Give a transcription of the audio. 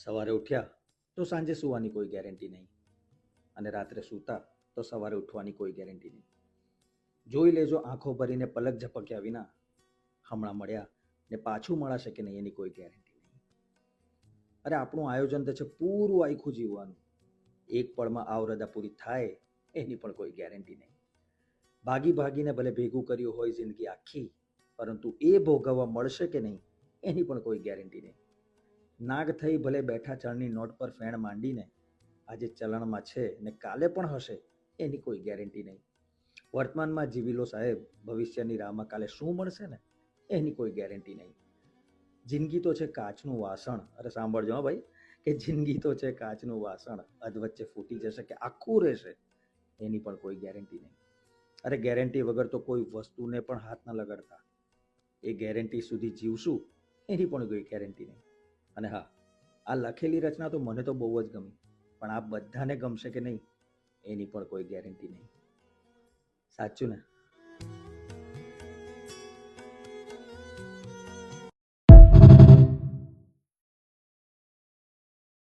સવારે ઉઠ્યા તો સાંજે સૂવાની કોઈ ગેરંટી નહીં, અને રાત્રે સૂતા તો સવારે ઉઠવાની કોઈ ગેરંટી નહીં. જોઈ લેજો આંખો ભરીને પલક ઝપક્યા વિના હમણાં મળ્યા ને પાછું મળાશે કે નહીં એની કોઈ ગેરંટી નહીં. અરે આપણું આયોજન તો છે પૂરું આખું જીવવાનું, એક પળમાં આવરદા પૂરી થાય એની પણ કોઈ ગેરંટી નહીં. ભાગી ભાગીને ભલે ભેગું કર્યું હોય જિંદગી આખી, પરંતુ એ ભોગવવા મળશે કે નહીં એની પણ કોઈ ગેરંટી નહીં. નાગ થઈ ભલે બેઠા ચણની નોટ પર ફેણ માંડીને આજે ચલણમાં છે ને કાલે પણ હશે એની કોઈ ગેરંટી નહીં. વર્તમાનમાં જીવી લો સાહેબ, ભવિષ્યની રાહમાં કાલે શું મળશે ને એની કોઈ ગેરંટી નહીં. જિંદગી તો છે કાચનું વાસણ. અરે સાંભળજો હા ભાઈ, કે જિંદગી તો છે કાચનું વાસણ, અધવચ્ચે ફૂટી જશે કે આખું રહેશે એની પણ કોઈ ગેરંટી નહીં. અરે ગેરંટી વગર તો કોઈ વસ્તુને પણ હાથ ન લગાડતા. એ ગેરંટી સુધી જીવશું એની પણ કોઈ ગેરંટી નહીં. અને હા, આ લખેલી રચના તો મને તો બહુ જ ગમી, પણ આ બધાને ગમશે કે નહીં એની પણ કોઈ ગેરંટી નહીં. સાચું ને?